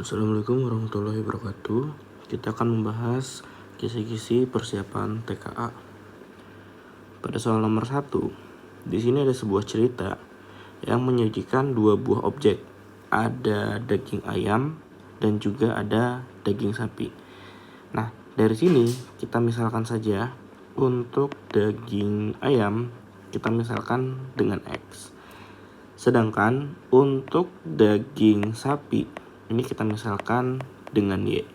Assalamualaikum warahmatullahi wabarakatuh. Kita akan membahas kisi-kisi persiapan TKA. Pada soal nomor 1, di sini ada sebuah cerita yang menyajikan dua buah objek. Ada daging ayam dan juga ada daging sapi. Nah, dari sini kita misalkan saja untuk daging ayam kita misalkan dengan X. Sedangkan untuk daging sapi ini kita misalkan dengan Y.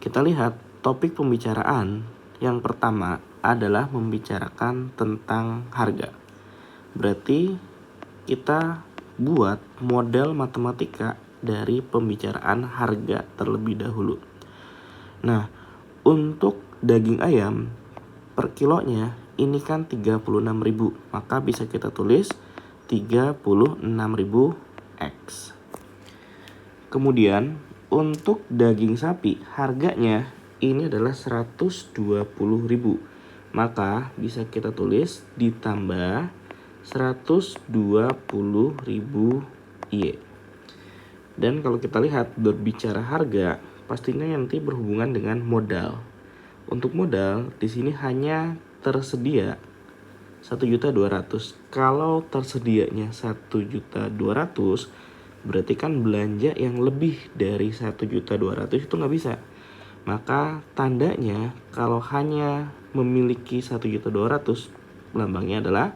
Kita lihat topik pembicaraan yang pertama adalah membicarakan tentang harga. Berarti kita buat model matematika dari pembicaraan harga terlebih dahulu. Nah, untuk daging ayam per kilonya ini kan 36.000, maka bisa kita tulis 36.000 X. Kemudian untuk daging sapi harganya ini adalah 120.000. Maka bisa kita tulis ditambah 120.000 Y. Dan kalau kita lihat berbicara harga, pastinya nanti berhubungan dengan modal. Untuk modal di sini hanya tersedia 1.200.000. Kalau tersedianya 1.200.000, berarti kan belanja yang lebih dari 1.200.000 itu nggak bisa. Maka tandanya kalau hanya memiliki 1.200.000, lambangnya adalah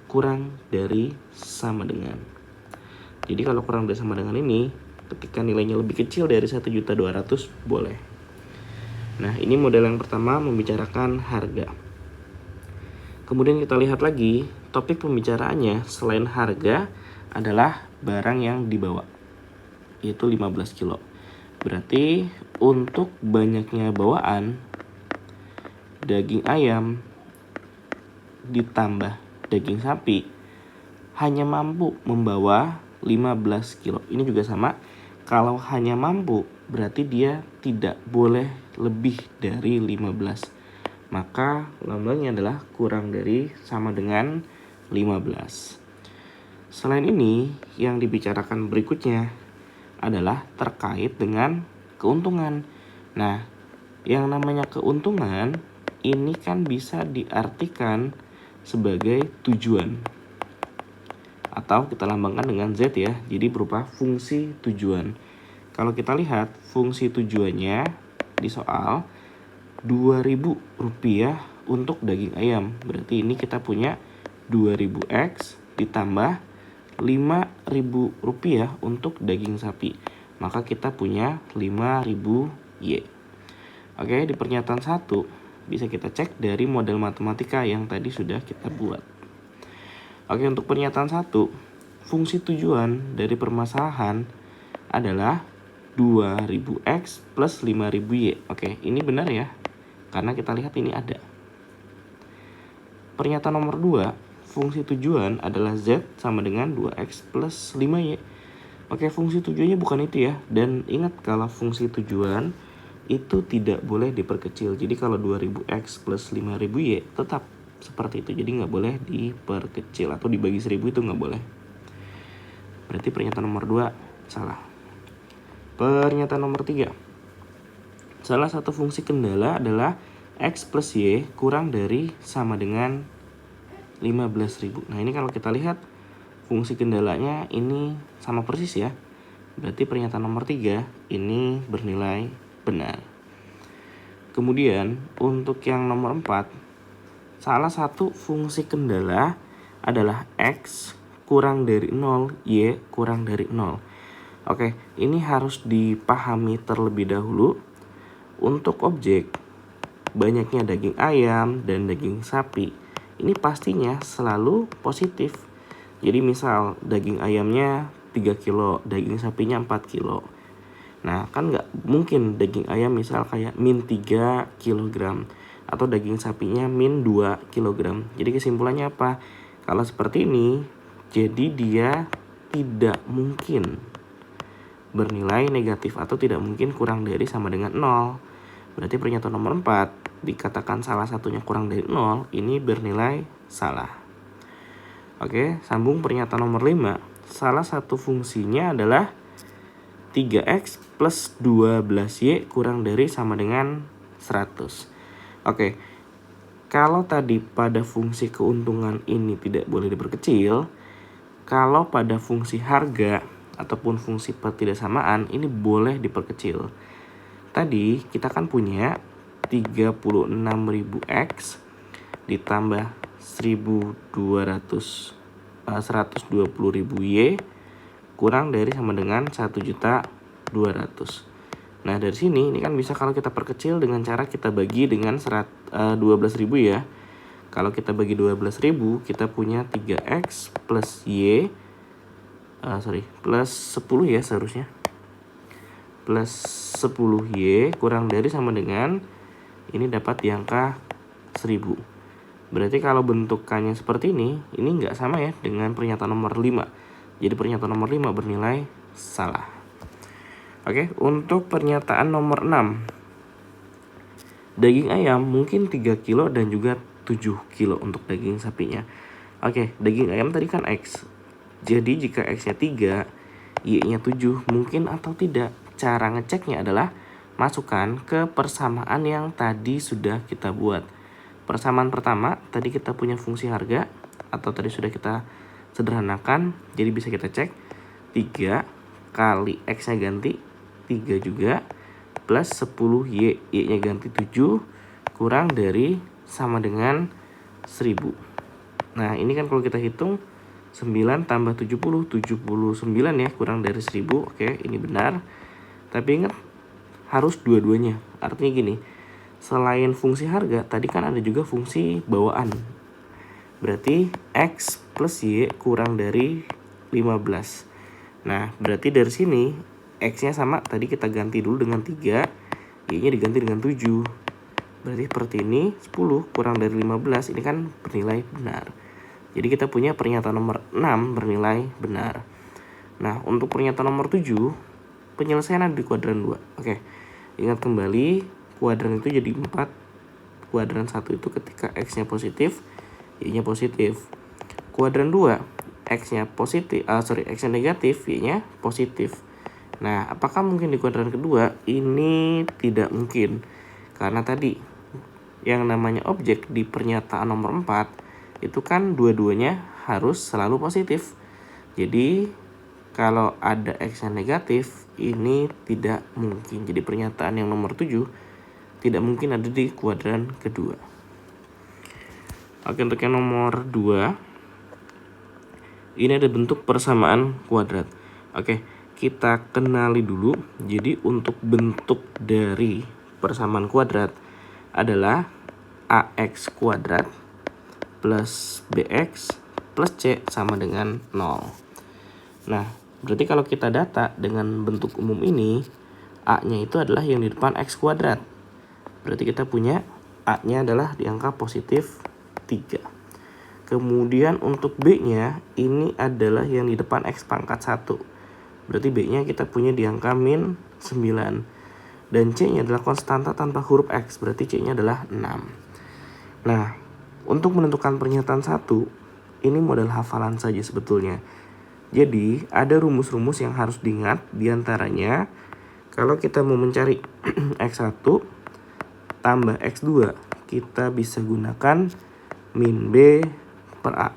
kurang dari sama dengan. Jadi kalau kurang dari sama dengan ini, ketika nilainya lebih kecil dari 1.200.000 boleh. Nah, ini model yang pertama membicarakan harga. Kemudian kita lihat lagi, topik pembicaraannya selain harga adalah barang yang dibawa, yaitu 15 kilo. Berarti untuk banyaknya bawaan daging ayam ditambah daging sapi hanya mampu membawa 15 kilo. Ini juga sama, kalau hanya mampu berarti dia tidak boleh lebih dari 15. Maka lambangnya adalah kurang dari sama dengan 15. Selain ini, yang dibicarakan berikutnya adalah terkait dengan keuntungan. Nah, yang namanya keuntungan ini kan bisa diartikan sebagai tujuan. Atau kita lambangkan dengan Z ya, jadi berupa fungsi tujuan. Kalau kita lihat fungsi tujuannya di soal Rp2.000 untuk daging ayam. Berarti ini kita punya 2.000X ditambah Rp5.000 untuk daging sapi. Maka kita punya 5.000 Y. Oke, di pernyataan 1 bisa kita cek dari model matematika yang tadi sudah kita buat. Oke, untuk pernyataan 1, fungsi tujuan dari permasalahan adalah 2.000X plus 5.000 Y. Oke, ini benar ya, karena kita lihat ini ada. Pernyataan nomor 2, fungsi tujuan adalah Z sama dengan 2X plus 5Y. Oke, fungsi tujuannya bukan itu ya. Dan ingat kalau fungsi tujuan itu tidak boleh diperkecil. Jadi kalau 2.000X plus 5.000Y tetap seperti itu. Jadi nggak boleh diperkecil atau dibagi 1.000 itu nggak boleh. Berarti pernyataan nomor 2 salah. Pernyataan nomor 3. Salah satu fungsi kendala adalah X plus Y kurang dari sama dengan 15.000. Nah, ini kalau kita lihat fungsi kendalanya ini sama persis ya. Berarti pernyataan nomor 3 ini bernilai benar. Kemudian untuk yang nomor 4, salah satu fungsi kendala adalah X kurang dari 0, Y kurang dari 0. Oke, ini harus dipahami terlebih dahulu. Untuk objek banyaknya daging ayam dan daging sapi, ini pastinya selalu positif. Jadi misal daging ayamnya 3 kilo, daging sapinya 4 kilo. Nah, kan nggak mungkin daging ayam misal kayak min 3 kg atau daging sapinya min 2 kg. Jadi kesimpulannya apa? Kalau seperti ini, jadi dia tidak mungkin bernilai negatif atau tidak mungkin kurang dari sama dengan 0. Berarti pernyataan nomor 4 dikatakan salah satunya kurang dari 0, ini bernilai salah. Oke, sambung pernyataan nomor 5. Salah satu fungsinya adalah 3x plus 12y kurang dari sama dengan 100. Oke, kalau tadi pada fungsi keuntungan ini tidak boleh diperkecil, kalau pada fungsi harga ataupun fungsi pertidaksamaan ini boleh diperkecil. Tadi kita kan punya 36.000x ditambah 120.000y kurang dari sama dengan 1.200.000. Nah, dari sini ini kan bisa kalau kita perkecil dengan cara kita bagi dengan 12.000 ya. Kalau kita bagi 12.000, kita punya 3x plus y plus 10 ya seharusnya. Plus 10y kurang dari sama dengan ini dapat di angka 1000. Berarti kalau bentukannya seperti ini nggak sama ya dengan pernyataan nomor 5. Jadi pernyataan nomor 5 bernilai salah. Oke, untuk pernyataan nomor 6. Daging ayam mungkin 3 kilo dan juga 7 kilo untuk daging sapinya. Oke, daging ayam tadi kan X. Jadi jika X-nya 3, Y-nya 7 mungkin atau tidak. Cara ngeceknya adalah masukkan ke persamaan yang tadi sudah kita buat. Persamaan pertama, tadi kita punya fungsi harga atau tadi sudah kita sederhanakan, jadi bisa kita cek 3 kali X-nya ganti 3 juga plus 10 Y-nya ganti 7 kurang dari sama dengan 1000. Nah, ini kan kalau kita hitung 9 tambah 70, 79 ya, kurang dari 1000. Oke, ini benar. Tapi ingat, harus dua-duanya. Artinya gini, selain fungsi harga, tadi kan ada juga fungsi bawaan. Berarti X plus Y kurang dari 15. Nah, berarti dari sini X-nya sama, tadi kita ganti dulu dengan 3, Y-nya diganti dengan 7. Berarti seperti ini, 10 kurang dari 15, ini kan bernilai benar. Jadi kita punya pernyataan nomor 6 bernilai benar. Nah, untuk pernyataan nomor 7, penyelesaian ada di kuadran 2. Oke, ingat kembali, kuadran itu jadi 4. Kuadran 1 itu ketika X-nya positif, Y-nya positif. Kuadran 2, X-nya positif, X-nya negatif, Y-nya positif. Nah, apakah mungkin di kuadran kedua? Ini tidak mungkin. Karena tadi yang namanya objek di pernyataan nomor 4 itu kan dua-duanya harus selalu positif. Jadi kalau ada X-nya negatif, ini tidak mungkin. Jadi pernyataan yang nomor 7 tidak mungkin ada di kuadran kedua. Oke, untuk yang nomor 2, ini ada bentuk persamaan kuadrat. Oke, kita kenali dulu. Jadi untuk bentuk dari persamaan kuadrat adalah AX kuadrat plus BX plus C sama dengan 0. Nah, berarti kalau kita data dengan bentuk umum ini, A-nya itu adalah yang di depan X kuadrat. Berarti kita punya A-nya adalah di angka positif 3. Kemudian untuk B-nya ini adalah yang di depan X pangkat 1. Berarti B-nya kita punya di angka min 9. Dan C-nya adalah konstanta tanpa huruf X. Berarti C-nya adalah 6. Nah, untuk menentukan pernyataan 1, ini modal hafalan saja sebetulnya. Jadi, ada rumus-rumus yang harus diingat. Di antaranya, kalau kita mau mencari X1 tambah X2, kita bisa gunakan min B per A.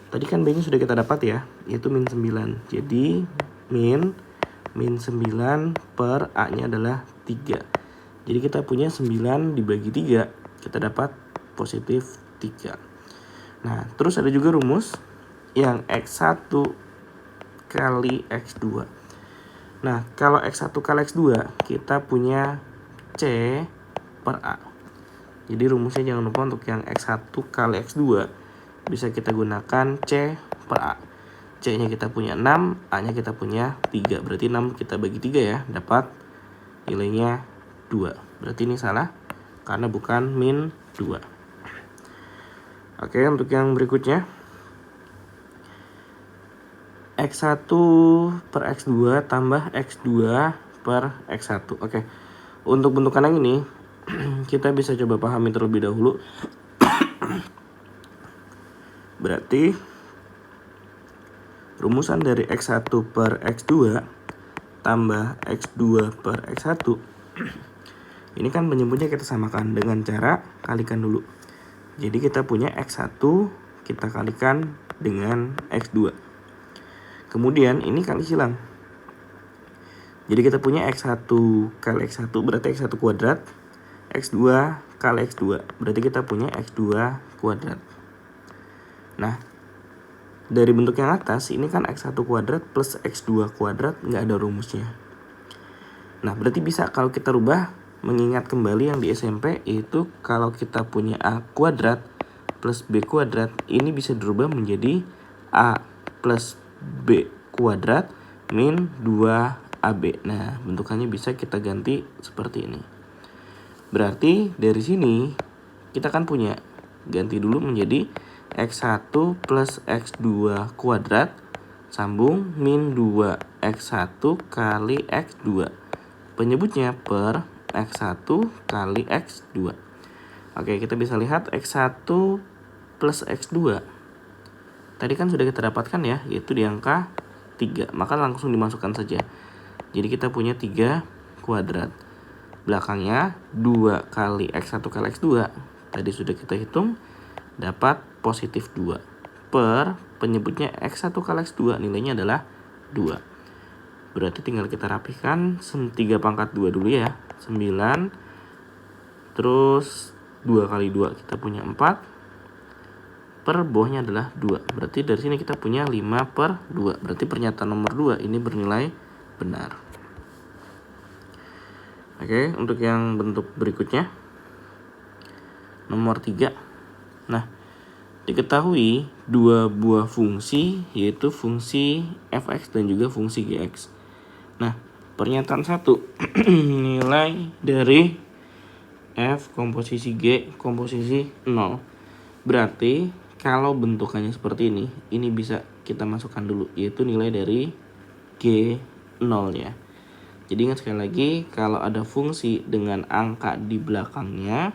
Tadi kan B-nya sudah kita dapat ya, yaitu min 9. Jadi min 9 per A-nya adalah 3. Jadi kita punya 9 dibagi 3, kita dapat positif 3. Nah, terus ada juga rumus yang X1 kali X2. Nah, kalau X1 kali X2, kita punya C per A. Jadi rumusnya jangan lupa untuk yang X1 kali X2 bisa kita gunakan C per A. C-nya kita punya 6, A-nya kita punya 3. Berarti 6 kita bagi 3 ya, dapat nilainya 2. Berarti ini salah karena bukan min 2. Oke, untuk yang berikutnya X1 per X2 tambah X2 per X1. Oke, untuk bentukan yang ini kita bisa coba pahami terlebih dahulu. Berarti rumusan dari X1 per X2 tambah X2 per X1. Ini kan penyebutnya kita samakan dengan cara kalikan dulu. Jadi kita punya X1 kita kalikan dengan X2. Kemudian ini kali silang. Jadi kita punya X1 kali X1 berarti X1 kuadrat. X2 kali X2 berarti kita punya X2 kuadrat. Nah, dari bentuk yang atas ini kan X1 kuadrat plus X2 kuadrat nggak ada rumusnya. Nah, berarti bisa kalau kita rubah, mengingat kembali yang di SMP, yaitu kalau kita punya A kuadrat plus B kuadrat, ini bisa dirubah menjadi A plus B kuadrat min 2AB. Nah, bentukannya bisa kita ganti seperti ini. Berarti dari sini kita kan punya, ganti dulu menjadi X1 plus X2 kuadrat sambung min 2X1 kali X2. Penyebutnya per X1 kali X2. Oke, kita bisa lihat X1 plus X2. Tadi kan sudah kita dapatkan ya, yaitu di angka 3. Maka langsung dimasukkan saja. Jadi kita punya 3 kuadrat. Belakangnya 2 kali X1 kali X2. Tadi sudah kita hitung, dapat positif 2. Per penyebutnya X1 kali X2 nilainya adalah 2. Berarti tinggal kita rapihkan 3 pangkat 2 dulu ya. 9. Terus 2 kali 2 kita punya 4. Per bawahnya adalah 2. Berarti dari sini kita punya 5 per 2. Berarti pernyataan nomor 2 ini bernilai benar. Oke, untuk yang bentuk berikutnya. Nomor 3. Nah, diketahui dua buah fungsi, yaitu fungsi fx dan juga fungsi gx. Nah, pernyataan 1, nilai dari f komposisi g komposisi 0. Berarti kalau bentukannya seperti ini bisa kita masukkan dulu, yaitu nilai dari G0 ya. Jadi ingat sekali lagi, kalau ada fungsi dengan angka di belakangnya,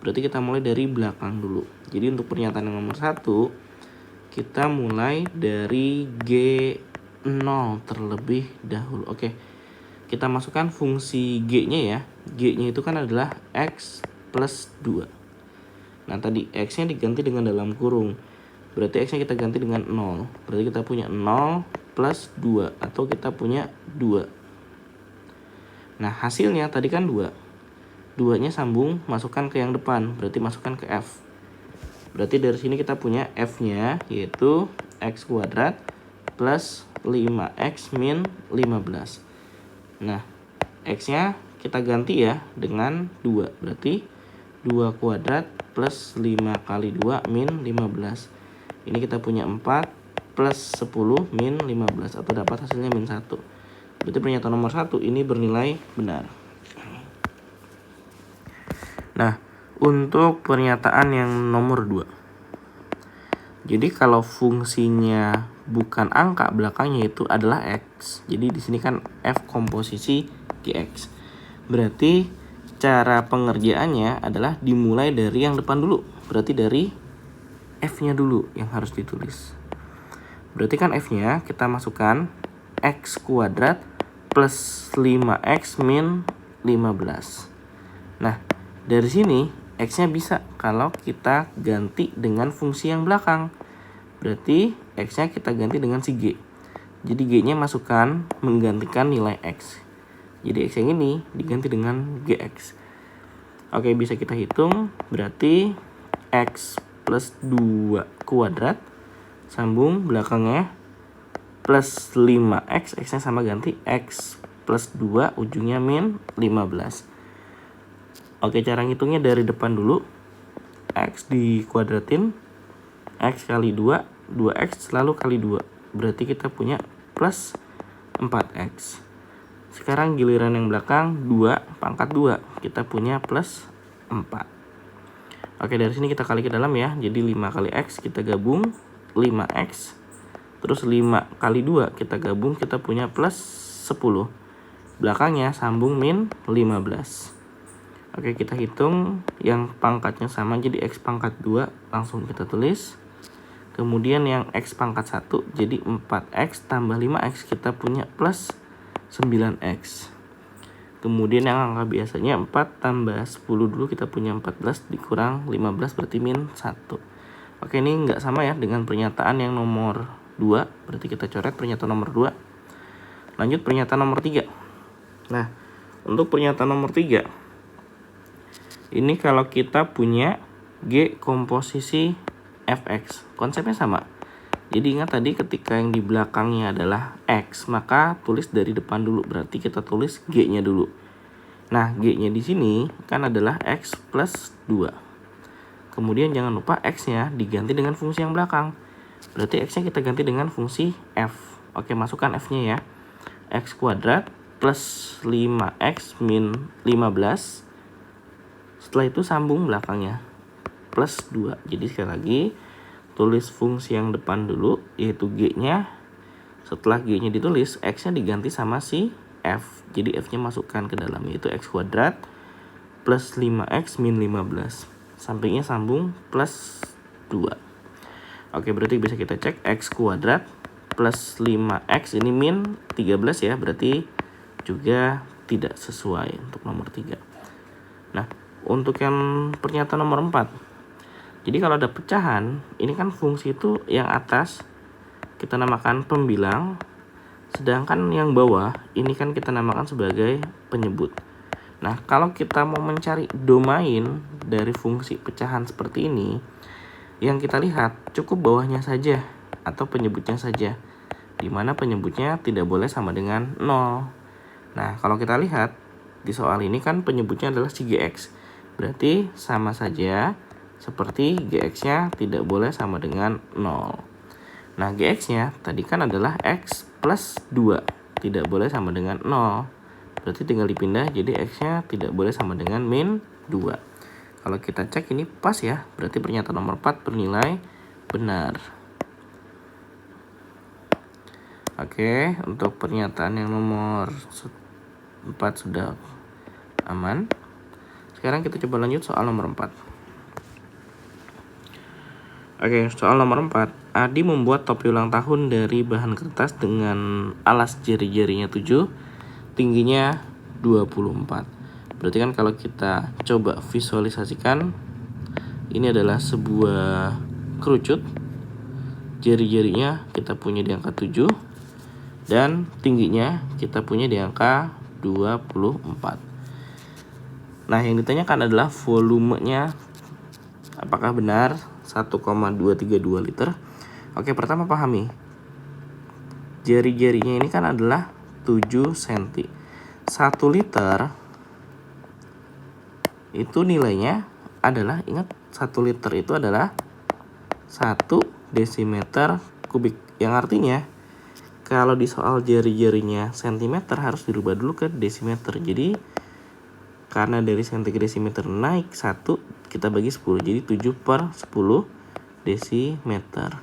berarti kita mulai dari belakang dulu. Jadi untuk pernyataan yang nomor 1, kita mulai dari G0 terlebih dahulu. Oke, kita masukkan fungsi G-nya ya. G-nya itu kan adalah X plus 2. Nah, tadi X-nya diganti dengan dalam kurung. Berarti X-nya kita ganti dengan 0. Berarti kita punya 0 plus 2. Atau kita punya 2. Nah, hasilnya tadi kan 2. 2-nya sambung, masukkan ke yang depan. Berarti masukkan ke F. Berarti dari sini kita punya F-nya, yaitu X kuadrat plus 5X min 15. Nah, X-nya kita ganti ya dengan 2. Berarti 2 kuadrat plus 5 kali 2 min 15. Ini kita punya 4 plus 10 min 15. Atau dapat hasilnya min 1. Berarti pernyataan nomor 1 ini bernilai benar. Nah, untuk pernyataan yang nomor 2. Jadi kalau fungsinya bukan angka belakangnya itu adalah X. Jadi di sini kan F komposisi Gx. Berarti cara pengerjaannya adalah dimulai dari yang depan dulu. Berarti dari F-nya dulu yang harus ditulis. Berarti kan F-nya kita masukkan X kuadrat plus 5X min 15. Nah, dari sini X-nya bisa kalau kita ganti dengan fungsi yang belakang. Berarti X-nya kita ganti dengan si G. Jadi G-nya masukkan menggantikan nilai X. Jadi X yang ini diganti dengan Gx. Oke, bisa kita hitung. Berarti X plus 2 kuadrat sambung belakangnya plus 5X. X-nya sama ganti X plus 2 ujungnya min 15. Oke, cara ngitungnya dari depan dulu. X dikuadratin. X kali 2. 2X selalu kali 2. Berarti kita punya plus 4X. Sekarang giliran yang belakang 2 pangkat 2. Kita punya plus 4. Oke, dari sini kita kali ke dalam ya. Jadi 5 kali X kita gabung 5X. Terus 5 kali 2 kita gabung, kita punya plus 10. Belakangnya sambung min 15. Oke, kita hitung yang pangkatnya sama, jadi X pangkat 2 langsung kita tulis. Kemudian yang X pangkat 1 jadi 4X tambah 5X, kita punya plus 9X. Kemudian yang angka biasanya 4 tambah 10 dulu, kita punya 14 dikurang 15 berarti min 1. Oke, ini nggak sama ya dengan pernyataan yang nomor 2, berarti kita coret pernyataan nomor 2. Lanjut pernyataan nomor 3. Nah, untuk pernyataan nomor 3, ini kalau kita punya G komposisi Fx, konsepnya sama. Jadi ingat tadi ketika yang di belakangnya adalah X, maka tulis dari depan dulu, berarti kita tulis G-nya dulu. Nah, G-nya di sini kan adalah X plus 2. Kemudian jangan lupa X-nya diganti dengan fungsi yang belakang. Berarti X-nya kita ganti dengan fungsi F. Oke, masukkan F-nya ya. X kuadrat plus 5X min 15. Setelah itu sambung belakangnya. Plus 2. Jadi sekali lagi, tulis fungsi yang depan dulu, yaitu G-nya. Setelah G-nya ditulis, X-nya diganti sama si F. Jadi F-nya masukkan ke dalam, yaitu X kuadrat plus 5X min 15. Sampingnya sambung plus 2. Oke, berarti bisa kita cek X kuadrat plus 5X ini min 13 ya. Berarti juga tidak sesuai untuk nomor 3. Nah, untuk yang pernyataan nomor 4. Jadi kalau ada pecahan, ini kan fungsi itu yang atas kita namakan pembilang, sedangkan yang bawah ini kan kita namakan sebagai penyebut. Nah, kalau kita mau mencari domain dari fungsi pecahan seperti ini, yang kita lihat cukup bawahnya saja atau penyebutnya saja, dimana penyebutnya tidak boleh sama dengan 0. Nah, kalau kita lihat di soal ini kan penyebutnya adalah si GX, berarti sama saja seperti GX-nya tidak boleh sama dengan 0. Nah, GX-nya tadi kan adalah X plus 2. Tidak boleh sama dengan 0. Berarti tinggal dipindah, jadi X-nya tidak boleh sama dengan min 2. Kalau kita cek ini pas ya, berarti pernyataan nomor 4 bernilai benar. Oke, untuk pernyataan yang nomor 4 sudah aman. Sekarang kita coba lanjut soal nomor 4. Oke, soal nomor 4. Adi membuat topi ulang tahun dari bahan kertas dengan alas jari-jarinya 7, tingginya 24. Berarti kan kalau kita coba visualisasikan, ini adalah sebuah kerucut. Jari-jarinya kita punya di angka 7, dan tingginya kita punya di angka 24. Nah, yang ditanyakan adalah volumenya apakah benar 1,232 liter. Oke, pertama pahami, jari-jarinya ini kan adalah 7 cm. 1 liter itu nilainya adalah, ingat 1 liter itu adalah 1 desimeter kubik. Yang artinya kalau di soal jari-jarinya cm harus dirubah dulu ke desimeter. Jadi karena dari cm ke desimeter naik 1, kita bagi 10. Jadi 7 per 10 desimeter.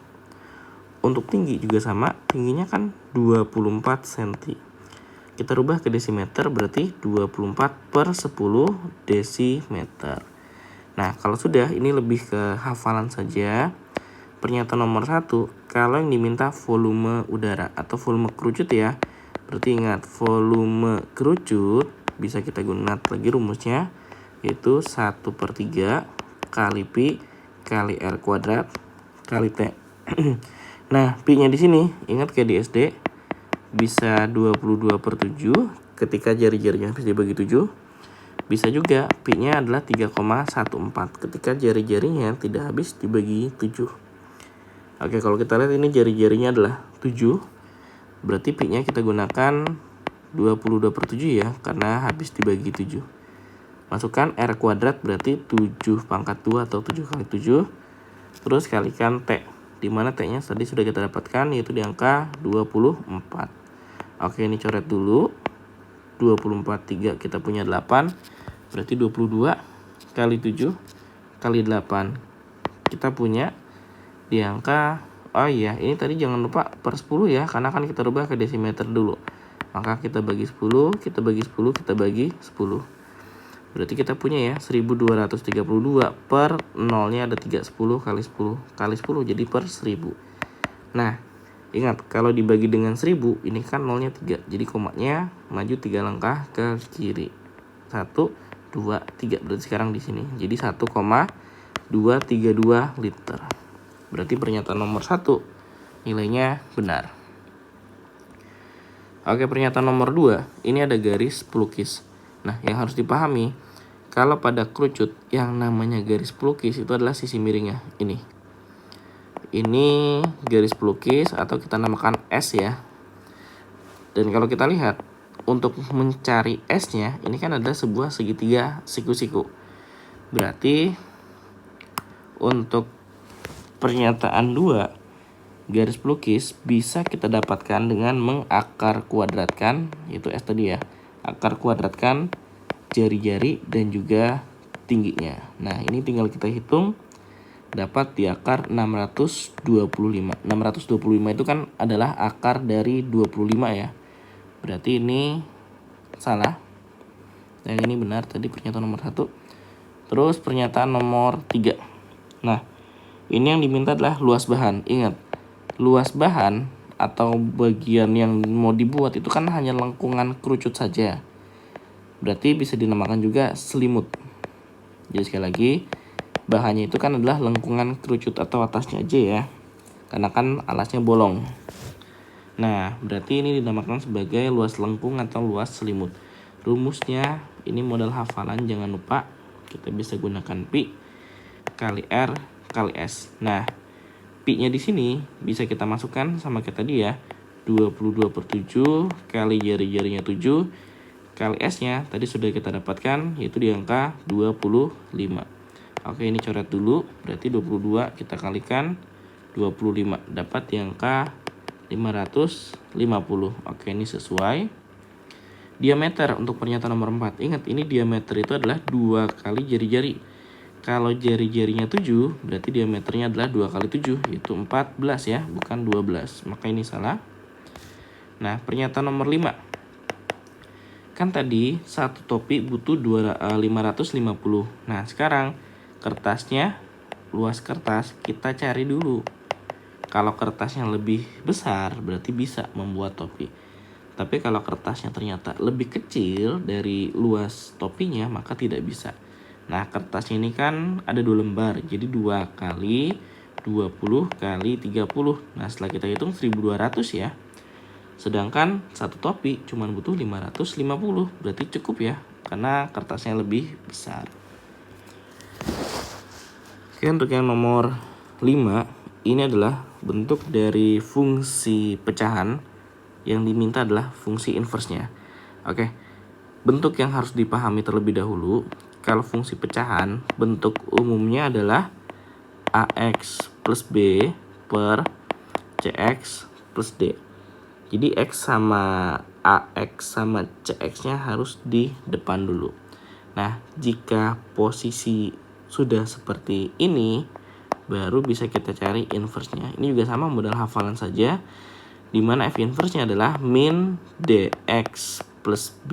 Untuk tinggi juga sama. Tingginya kan 24 cm. Kita rubah ke desimeter, berarti 24 per 10 desimeter. Nah, kalau sudah, ini lebih ke hafalan saja. Pernyataan nomor 1, kalau yang diminta volume udara atau volume kerucut ya. Berarti ingat, volume kerucut bisa kita gunakan lagi rumusnya, yaitu 1/3 kali pi kali R kuadrat kali T. Nah, pi-nya di sini ingat kayak di SD, bisa 22/7 ketika jari-jarinya habis dibagi 7. Bisa juga pi-nya adalah 3,14 ketika jari-jarinya tidak habis dibagi 7. Oke, kalau kita lihat ini jari-jarinya adalah 7, berarti pi-nya kita gunakan 22/7 ya, karena habis dibagi 7. Masukkan R kuadrat, berarti 7 pangkat 2 atau 7 kali 7. Terus kalikan T, dimana T-nya tadi sudah kita dapatkan, yaitu di angka 24. Oke, ini coret dulu. 24, 3, kita punya 8. Berarti 22 kali 7 kali 8. Kita punya di angka, oh iya, ini tadi jangan lupa per 10 ya, karena kan kita rubah ke desimeter dulu. Maka kita bagi 10, kita bagi 10, kita bagi 10. Berarti kita punya ya 1232 per 0-nya ada 3, 10 kali 10 kali 10, jadi per 1000. Nah, Ingat, kalau dibagi dengan 1000, ini kan nolnya 3. Jadi komanya maju 3 langkah ke kiri. 1, 2, 3. Berarti sekarang di sini. Jadi 1,232 liter. Berarti pernyataan nomor 1 nilainya benar. Oke, pernyataan nomor 2. Ini ada garis pelukis. Nah, yang harus dipahami, kalau pada kerucut yang namanya garis pelukis itu adalah sisi miringnya. Ini garis pelukis atau kita namakan S ya. Dan kalau kita lihat, untuk mencari S-nya, ini kan ada sebuah segitiga siku-siku. Berarti untuk pernyataan 2, garis pelukis bisa kita dapatkan dengan mengakar kuadratkan, yaitu S tadi ya. Akar kuadratkan jari-jari dan juga tingginya. Nah, ini tinggal kita hitung. Dapat di akar 625. 625 itu kan adalah akar dari 25 ya. Berarti ini salah. Yang ini benar tadi pernyataan nomor 1. Terus pernyataan nomor 3. Nah, ini yang diminta adalah luas bahan. Ingat, luas bahan atau bagian yang mau dibuat itu kan hanya lengkungan kerucut saja. Berarti bisa dinamakan juga selimut. Jadi sekali lagi, bahannya itu kan adalah lengkungan kerucut atau atasnya aja ya, karena kan alasnya bolong. Nah, berarti ini dinamakan sebagai luas lengkung atau luas selimut. Rumusnya ini modal hafalan, jangan lupa. Kita bisa gunakan pi kali r kali s. Nah, pi-nya di sini bisa kita masukkan sama kayak tadi ya, 22/7 kali jari-jarinya 7 kali s-nya tadi sudah kita dapatkan, yaitu di angka 25. Oke, ini coret dulu. Berarti 22 kita kalikan 25. Dapat di angka 550. Oke, ini sesuai. Diameter untuk pernyataan nomor 4. Ingat, ini diameter itu adalah 2 kali jari-jari. Kalau jari-jarinya 7, berarti diameternya adalah 2 kali 7, yaitu 14 ya, bukan 12. Maka ini salah. Nah, pernyataan nomor 5. Kan tadi satu topi butuh 550. Nah, sekarang kertasnya, luas kertas kita cari dulu. Kalau kertasnya lebih besar berarti bisa membuat topi. Tapi kalau kertasnya ternyata lebih kecil dari luas topinya, maka tidak bisa. Nah, kertasnya ini kan ada 2 lembar, jadi 2 kali 20 kali 30. Nah, setelah kita hitung 1200 ya. Sedangkan satu topi cuma butuh 550, berarti cukup ya, karena kertasnya lebih besar. Oke, untuk yang nomor 5, ini adalah bentuk dari fungsi pecahan. Yang diminta adalah fungsi inversnya. Oke, bentuk yang harus dipahami terlebih dahulu. Kalau fungsi pecahan, bentuk umumnya adalah AX plus B per CX plus D. Jadi X sama AX sama CX-nya harus di depan dulu. Nah, jika posisi sudah seperti ini, baru bisa kita cari inverse-nya. Ini juga sama, modal hafalan saja, dimana F inverse-nya adalah min DX plus B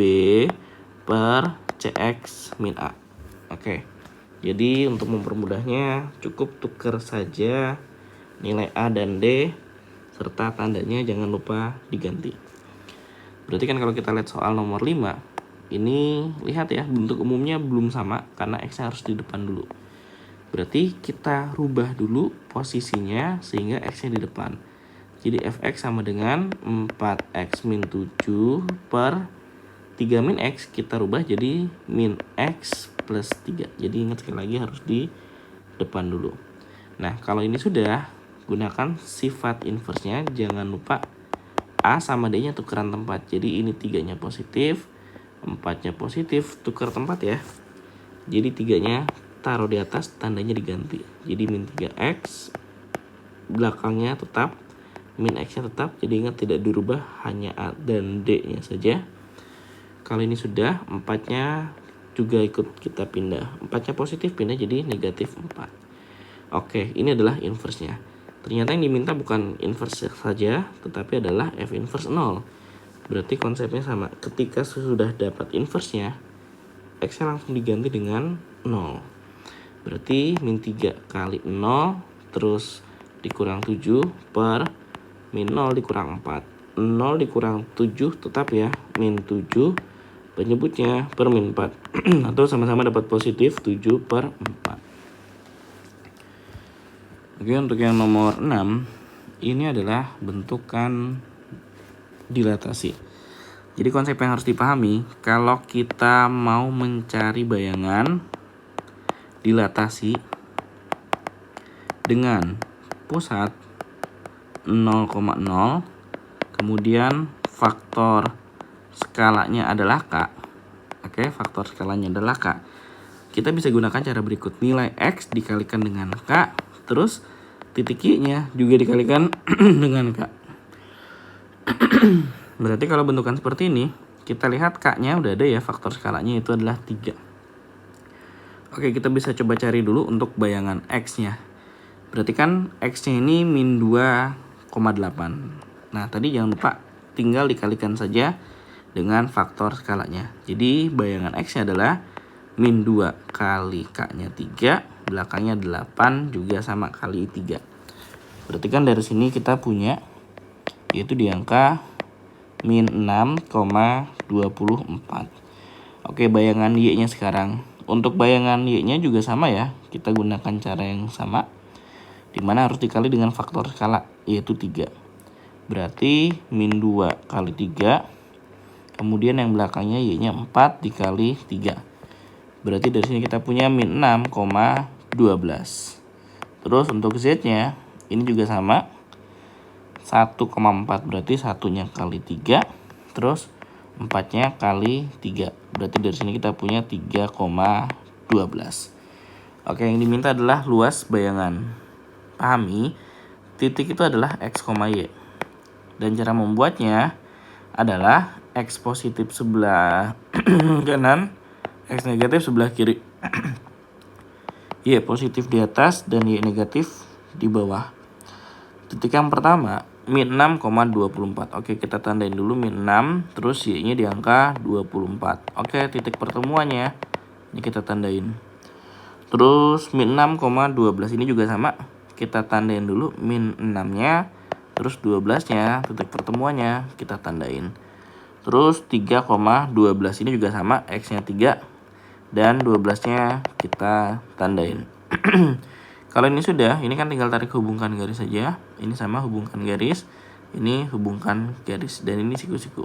per CX min A. Oke, jadi untuk mempermudahnya cukup tukar saja nilai A dan D, serta tandanya jangan lupa diganti. Berarti kan kalau kita lihat soal nomor 5, ini lihat ya, bentuk umumnya belum sama karena X-nya harus di depan dulu. Berarti kita rubah dulu posisinya sehingga X-nya di depan. Jadi Fx sama dengan 4X min 7 per 3 min X, kita rubah jadi min X plus 3. Jadi ingat sekali lagi harus di depan dulu. Nah, kalau ini sudah, gunakan sifat inverse-nya. Jangan lupa A sama D-nya tukeran tempat. Jadi ini 3-nya positif, 4-nya positif, tukar tempat ya. Jadi 3-nya taruh di atas, tandanya diganti. Jadi min 3X, belakangnya tetap, min X-nya tetap. Jadi ingat tidak dirubah, hanya A dan D-nya saja. Kalau ini sudah, 4-nya juga ikut kita pindah. 4-nya positif, pindah jadi negatif 4. Oke, ini adalah inverse-nya. Ternyata yang diminta bukan inverse saja, tetapi adalah F inverse 0. Berarti konsepnya sama. Ketika sudah dapat inverse-nya, X-nya langsung diganti dengan 0. Berarti min 3 kali 0, terus dikurang 7 per min 0 dikurang 4. 0 dikurang 7 tetap ya, min 7. Penyebutnya per min 4. Atau sama-sama dapat positif 7/4. Oke, untuk yang nomor 6, ini adalah bentukan dilatasi. Jadi konsep yang harus dipahami, kalau kita mau mencari bayangan dilatasi dengan pusat 0,0, kemudian faktor skalanya adalah K. Oke, faktor skalanya adalah K. Kita bisa gunakan cara berikut. Nilai X dikalikan dengan K, terus titik Y-nya juga dikalikan dengan K. Berarti kalau bentukan seperti ini, kita lihat K-nya udah ada ya, faktor skalanya itu adalah 3. Oke, kita bisa coba cari dulu untuk bayangan X-nya. Berarti kan X-nya ini min 2,8. Nah, tadi jangan lupa tinggal dikalikan saja dengan faktor skalanya. Jadi bayangan X-nya adalah min 2 kali K-nya 3, belakangnya 8 juga sama kali 3. Berarti kan dari sini kita punya yaitu di angka min 6,24. Oke, bayangan Y-nya sekarang. Untuk bayangan Y-nya juga sama ya. Kita gunakan cara yang sama, dimana harus dikali dengan faktor skala, yaitu 3. Berarti min 2 kali 3. Kemudian yang belakangnya Y-nya 4 dikali 3. Berarti dari sini kita punya min 6,12. Terus untuk Z-nya, ini juga sama. 1,4 berarti satunya kali 3, terus 4-nya kali 3. Berarti dari sini kita punya 3,12. Oke, yang diminta adalah luas bayangan. Pahami, titik itu adalah X, Y. Dan cara membuatnya adalah X positif sebelah kanan, X negatif sebelah kiri. Y positif di atas dan Y negatif di bawah. Titik yang pertama, min 6,24. Oke, kita tandain dulu min 6, terus Y-nya di angka 24. Oke, titik pertemuannya ini kita tandain. Terus min 6,12 ini juga sama. Kita tandain dulu min 6-nya, terus 12-nya, titik pertemuannya kita tandain. Terus 3,12 ini juga sama, X-nya 3 dan 12-nya kita tandain. Kalau ini sudah, ini kan tinggal tarik hubungkan garis saja. Ini sama hubungkan garis, ini hubungkan garis, dan ini siku-siku.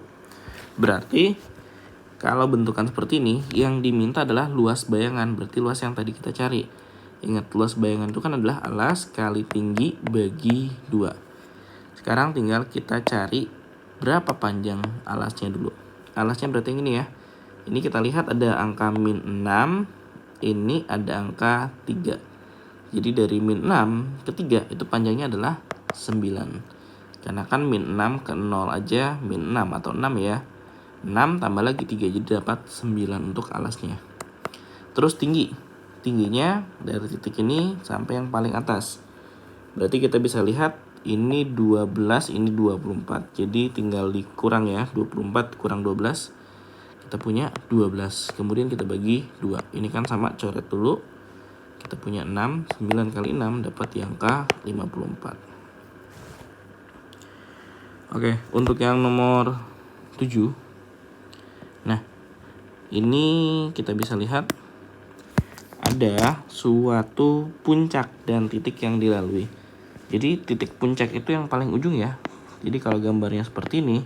Berarti kalau bentukan seperti ini, yang diminta adalah luas bayangan. Berarti luas yang tadi kita cari. Ingat, luas bayangan itu kan adalah alas kali tinggi bagi 2. Sekarang tinggal kita cari berapa panjang alasnya dulu. Alasnya berarti yang ini ya. Ini kita lihat ada angka min 6, ini ada angka 3. Jadi dari min 6 ke 3 itu panjangnya adalah 9. Karena kan min 6 ke 0 aja min 6 atau 6 ya. 6 tambah lagi 3 jadi dapat 9 untuk alasnya. Terus tingginya dari titik ini sampai yang paling atas. Berarti kita bisa lihat ini 12, ini 24. Jadi tinggal dikurang ya, 24 kurang 12. Kita punya 12. Kemudian kita bagi 2. Ini kan sama, coret dulu. Kita punya 6, 9 kali 6 dapat di angka 54. Oke, untuk yang nomor 7. Nah, ini kita bisa lihat ada suatu puncak dan titik yang dilalui. Jadi titik puncak itu yang paling ujung ya. Jadi kalau gambarnya seperti ini.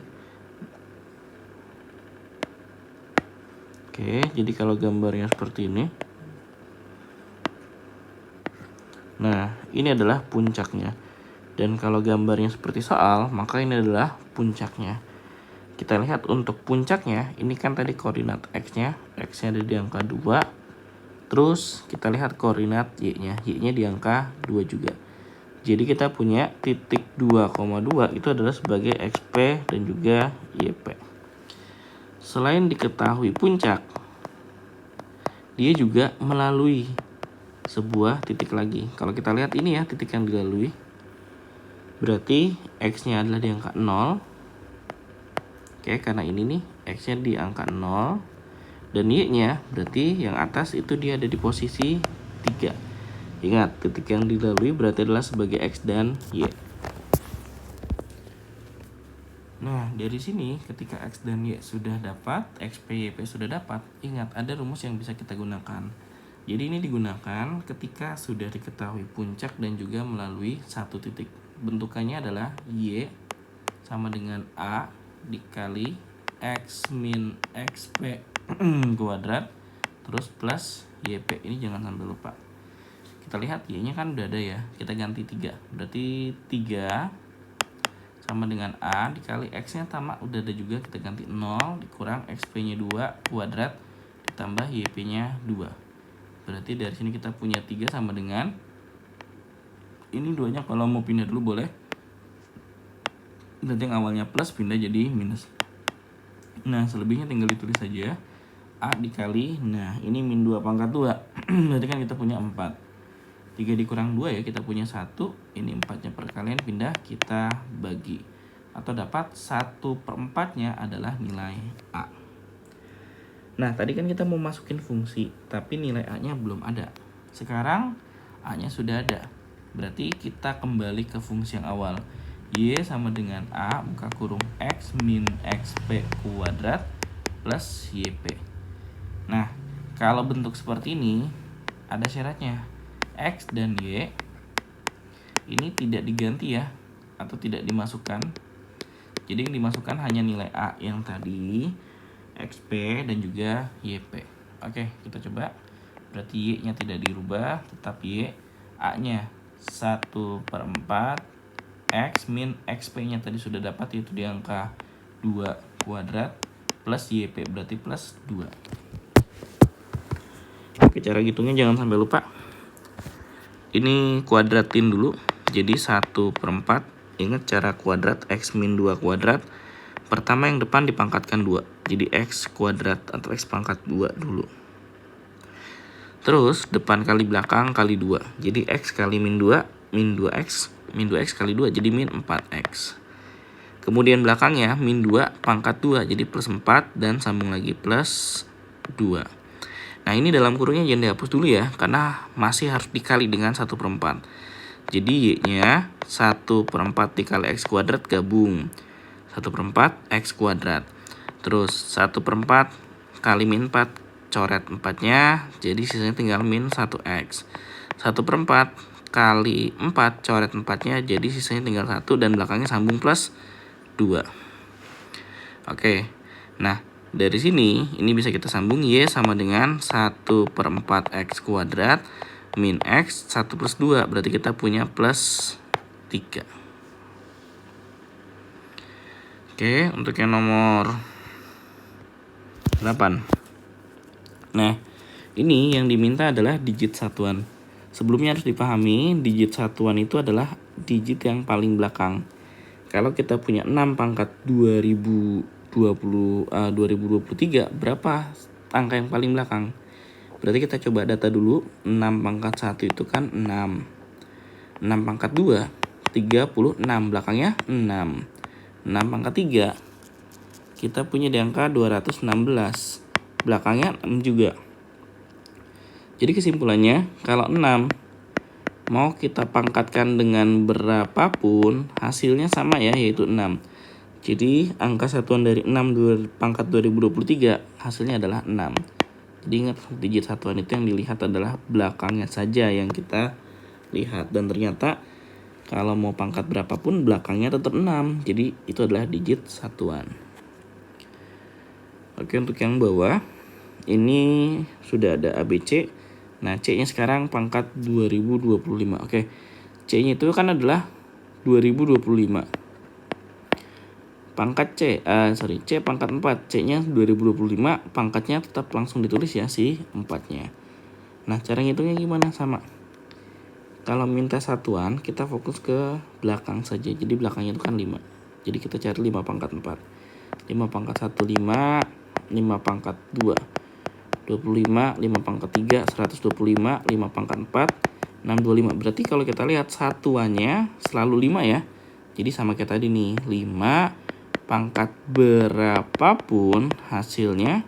Oke, jadi kalau gambarnya seperti ini. Nah, ini adalah puncaknya. Dan kalau gambarnya seperti soal, maka ini adalah puncaknya. Kita lihat untuk puncaknya, ini kan tadi koordinat X-nya. X-nya ada di angka 2. Terus kita lihat koordinat Y-nya. Y-nya di angka 2 juga. Jadi kita punya titik 2,2 itu adalah sebagai XP dan juga YP. Selain diketahui puncak, dia juga melalui sebuah titik lagi. Kalau kita lihat ini ya titik yang dilalui. Berarti X-nya adalah di angka 0. Oke, karena ini nih X-nya di angka 0. Dan Y-nya berarti yang atas itu dia ada di posisi 3. Ingat, titik yang dilalui berarti adalah sebagai X dan Y. Nah, dari sini ketika X dan Y sudah dapat, XP, YP sudah dapat, ingat ada rumus yang bisa kita gunakan. Jadi ini digunakan ketika sudah diketahui puncak dan juga melalui satu titik. Bentukannya adalah Y sama dengan A dikali X min XP kuadrat terus plus YP. Ini jangan sampai lupa. Kita lihat Y-nya kan udah ada ya, kita ganti 3. Berarti 3 sama dengan A dikali X-nya sama udah ada juga, kita ganti 0 dikurang XP-nya 2 kuadrat ditambah YP-nya 2. Berarti dari sini kita punya 3 sama dengan ini 2-nya kalau mau pindah dulu boleh. Nanti yang awalnya plus pindah jadi minus. Nah, selebihnya tinggal ditulis saja. A dikali, nah ini min 2 pangkat 2. Berarti kan kita punya 4. 3 dikurang 2 ya, kita punya 1. Ini 4-nya perkalian pindah, kita bagi. Atau dapat 1/4-nya adalah nilai A. Nah, tadi kan kita mau masukin fungsi, tapi nilai A-nya belum ada. Sekarang A-nya sudah ada. Berarti kita kembali ke fungsi yang awal. Y sama dengan A buka kurung X min XP kuadrat plus YP. Nah, kalau bentuk seperti ini ada syaratnya. X dan Y ini tidak diganti ya, atau tidak dimasukkan. Jadi yang dimasukkan hanya nilai A yang tadi, XP dan juga YP. Oke, kita coba. Berarti Y-nya tidak dirubah, tetap Y. A-nya 1/4 X min XP-nya tadi sudah dapat, yaitu di angka 2 kuadrat plus YP, berarti plus 2. Oke, cara hitungnya jangan sampai lupa. Ini kuadratin dulu, jadi 1/4. Ingat cara kuadrat X min 2 kuadrat. Pertama yang depan dipangkatkan 2, jadi X kuadrat atau X pangkat 2 dulu. Terus depan kali belakang kali 2, jadi X kali min 2, min 2X, min 2X kali 2, jadi min 4X. Kemudian belakangnya min 2 pangkat 2, jadi plus 4 dan sambung lagi plus 2. Nah, ini dalam kurungnya jangan dihapus dulu ya, karena masih harus dikali dengan 1/4. Jadi Y-nya 1/4 dikali X kuadrat gabung. 1/4 X kuadrat. Terus 1/4 kali min 4, coret 4-nya, jadi sisanya tinggal min 1X. 1/4 kali 4, coret 4-nya, jadi sisanya tinggal 1 dan belakangnya sambung plus 2. Oke, nah dari sini ini bisa kita sambung. Y sama dengan 1/4 X kuadrat min X 1 plus 2, berarti kita punya plus 3. Oke, untuk yang nomor 8. Nah, ini yang diminta adalah digit satuan. Sebelumnya harus dipahami, digit satuan itu adalah digit yang paling belakang. Kalau kita punya 6 pangkat 2023, berapa angka yang paling belakang? Berarti kita coba data dulu. 6 pangkat 1 itu kan 6. 6 pangkat 2, 36. Belakangnya 6. 6 pangkat 3, kita punya di angka 216. Belakangnya 6 juga. Jadi kesimpulannya, kalau 6 mau kita pangkatkan dengan berapapun, hasilnya sama ya, yaitu 6. Jadi angka satuan dari 6 pangkat 2023 hasilnya adalah 6. Jadi ingat, digit satuan itu yang dilihat adalah belakangnya saja yang kita lihat. Dan ternyata kalau mau pangkat berapapun belakangnya tetap 6. Jadi itu adalah digit satuan. Oke, untuk yang bawah ini sudah ada ABC. Nah, C-nya sekarang pangkat 2025. Oke, C-nya itu kan adalah 2025. Pangkat C pangkat 4, C-nya 2025, pangkatnya tetap langsung ditulis ya si 4-nya. Nah, cara ngitungnya gimana? Sama. Kalau minta satuan, kita fokus ke belakang saja. Jadi belakangnya itu kan 5. Jadi kita cari 5 pangkat 4. 5 pangkat 1, 5. 5 pangkat 2, 25. 5 pangkat 3, 125. 5 pangkat 4, 625. Berarti kalau kita lihat satuannya selalu 5 ya. Jadi sama kayak tadi nih, 5 pangkat berapapun hasilnya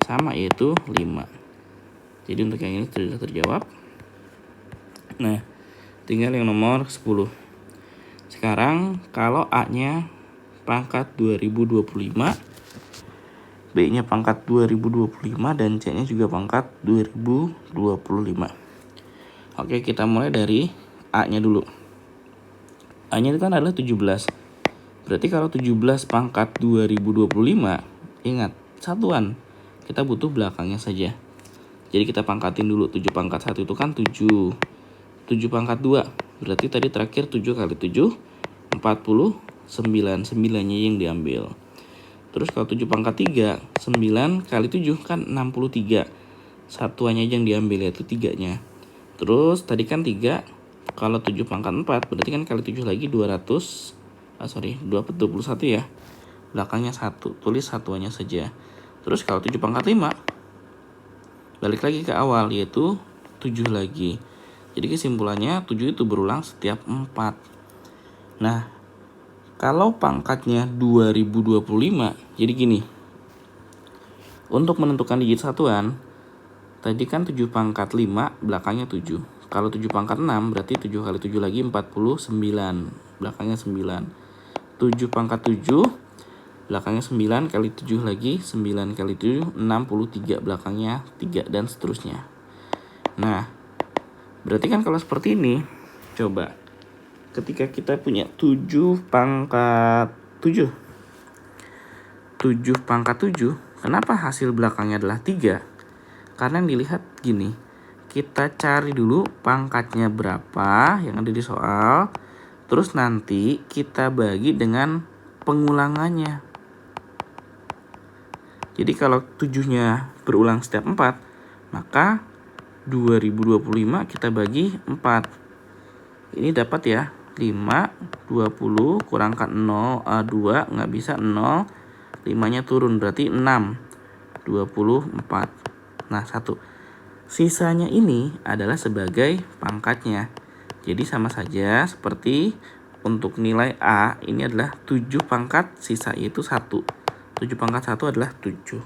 sama, yaitu 5. Jadi untuk yang ini sudah terjawab. Nah, tinggal yang nomor 10. Sekarang kalau A-nya pangkat 2025, B-nya pangkat 2025, dan C-nya juga pangkat 2025. Oke, kita mulai dari A-nya dulu. A-nya itu kan adalah 17. Berarti kalau 17 pangkat 2025, ingat, satuan. Kita butuh belakangnya saja. Jadi kita pangkatin dulu. 7 pangkat 1 itu kan 7. 7 pangkat 2. Berarti tadi terakhir 7 kali 7, 49. 9-nya yang diambil. Terus kalau 7 pangkat 3, 9 kali 7 kan 63. Satuannya yang diambil yaitu 3-nya. Terus tadi kan 3, kalau 7 pangkat 4, berarti kan kali 7 lagi 21 ya. Belakangnya 1, tulis satuannya saja. Terus kalau 7 pangkat 5, balik lagi ke awal yaitu 7 lagi. Jadi kesimpulannya 7 itu berulang setiap 4. Nah, kalau pangkatnya 2025, jadi gini. Untuk menentukan digit satuan, tadi kan 7 pangkat 5, belakangnya 7. Kalau 7 pangkat 6, berarti 7 kali 7 lagi 49, belakangnya 9. 7 pangkat 7, belakangnya 9, kali 7 lagi 9 kali 7, 63, belakangnya 3, dan seterusnya. Nah, berarti kan kalau seperti ini, coba. Ketika kita punya 7 pangkat 7. 7 pangkat 7, kenapa hasil belakangnya adalah 3? Karena yang dilihat gini, kita cari dulu pangkatnya berapa yang ada di soal, terus nanti kita bagi dengan pengulangannya. Jadi kalau 7-nya berulang setiap 4, maka 2025 kita bagi 4. Ini dapat ya, 5, 20 kurangkan 0, 2, nggak bisa 0, 5-nya turun berarti 6, 24. Nah, 1. Sisanya ini adalah sebagai pangkatnya. Jadi sama saja seperti untuk nilai A, ini adalah 7 pangkat, sisa itu 1. 7 pangkat 1 adalah 7.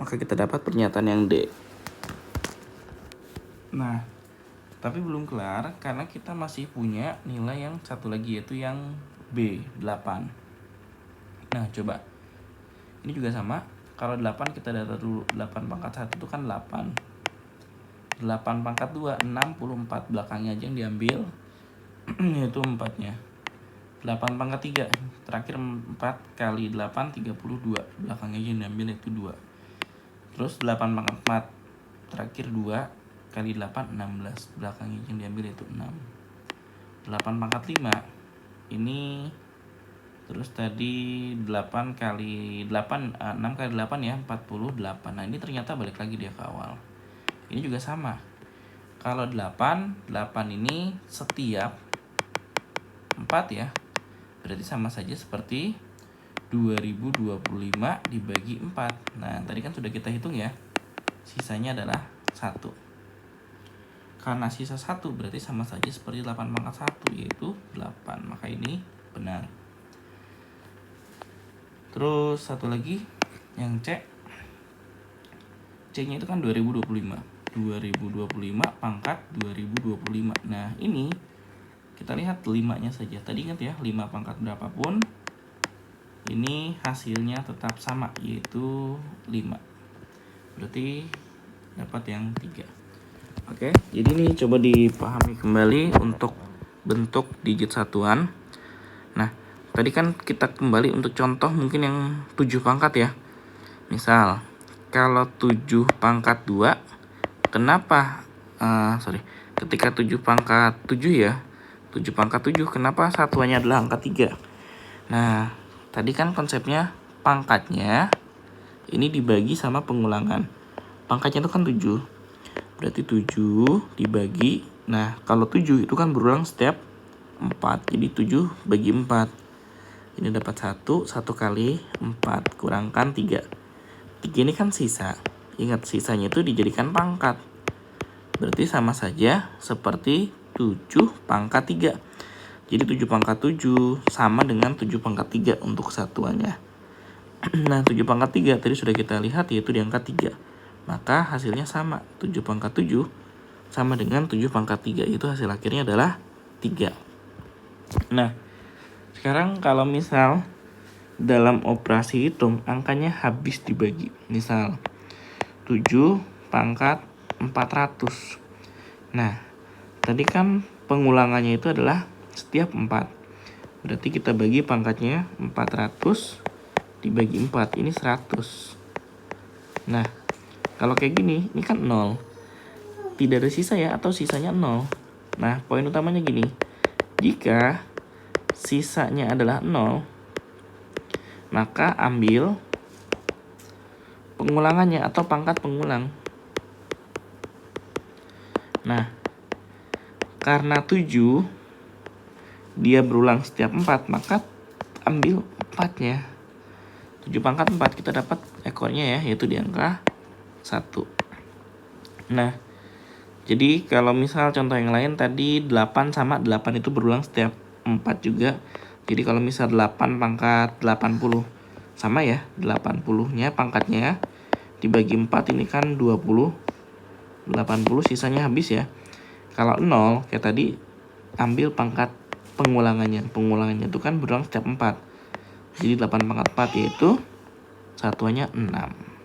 Maka kita dapat pernyataan yang D. Nah, tapi belum kelar karena kita masih punya nilai yang satu lagi yaitu yang B, 8. Nah, coba. Ini juga sama. Kalau 8 kita data dulu. 8 pangkat 1 itu kan 8. 8 pangkat 2, 64. Belakangnya aja yang diambil. Yaitu 4-nya. 8 pangkat 3. Terakhir 4 kali 8, 32. Belakangnya aja yang diambil yaitu 2. Terus 8 pangkat 4. Terakhir 2 kali 8, 16. Belakangnya yang diambil yaitu 6. 8 pangkat 5. Ini terus tadi 8 kali 8, 6 kali 8 ya, 48. Nah, ini ternyata balik lagi dia ke awal. Ini juga sama. Kalau 8 ini setiap 4 ya. Berarti sama saja seperti 2025 dibagi 4. Nah, tadi kan sudah kita hitung ya. Sisanya adalah 1. Karena sisa 1 berarti sama saja seperti 8 pangkat 1, yaitu 8. Maka ini benar. Terus satu lagi yang C. C-nya itu kan 2025. 2025 pangkat 2025. Nah, ini kita lihat 5-nya saja. Tadi ingat ya, 5 pangkat berapapun ini hasilnya tetap sama, yaitu 5. Berarti dapat yang 3. Oke, jadi ini coba dipahami kembali untuk bentuk digit satuan. Nah, tadi kan kita kembali untuk contoh mungkin yang 7 pangkat ya. Misal, kalau 7 pangkat 2, kenapa? Ketika 7 pangkat 7 ya, 7 pangkat 7, kenapa satuannya adalah angka 3? Nah, tadi kan konsepnya pangkatnya ini dibagi sama pengulangan. Pangkatnya itu kan 7. Berarti 7 dibagi. Nah, kalau 7 itu kan berulang setiap 4. Jadi 7 bagi 4. Ini dapat 1 kali 4 kurangkan 3. 3 ini kan sisa. Ingat, sisanya itu dijadikan pangkat. Berarti sama saja seperti 7 pangkat 3. Jadi 7 pangkat 7 sama dengan 7 pangkat 3 untuk satuannya. Nah, 7 pangkat 3 tadi sudah kita lihat yaitu di angka 3. Maka hasilnya sama. 7 pangkat 7 sama dengan 7 pangkat 3. Itu hasil akhirnya adalah 3. Nah, sekarang kalau misal dalam operasi hitung angkanya habis dibagi. Misal 7 pangkat 400. Nah, tadi kan pengulangannya itu adalah setiap 4. Berarti kita bagi pangkatnya 400 dibagi 4, ini 100. Nah, kalau kayak gini, ini kan 0. Tidak ada sisa ya, atau sisanya 0. Nah, poin utamanya gini. Jika sisanya adalah 0, maka ambil pengulangannya atau pangkat pengulang. Nah, karena 7 dia berulang setiap 4, maka ambil 4-nya. 7 pangkat 4 kita dapat ekornya ya, yaitu di angka 1. Nah, jadi kalau misal contoh yang lain tadi 8 sama 8 itu berulang setiap 4 juga. Jadi kalau misal 8 pangkat 80 sama ya, 80-nya pangkatnya dibagi 4 ini kan 20. 80 sisanya habis ya. Kalau 0 kayak tadi ambil pangkat pengulangannya. Pengulangannya itu kan berulang setiap 4. Jadi 8 pangkat 4 yaitu satuannya 6.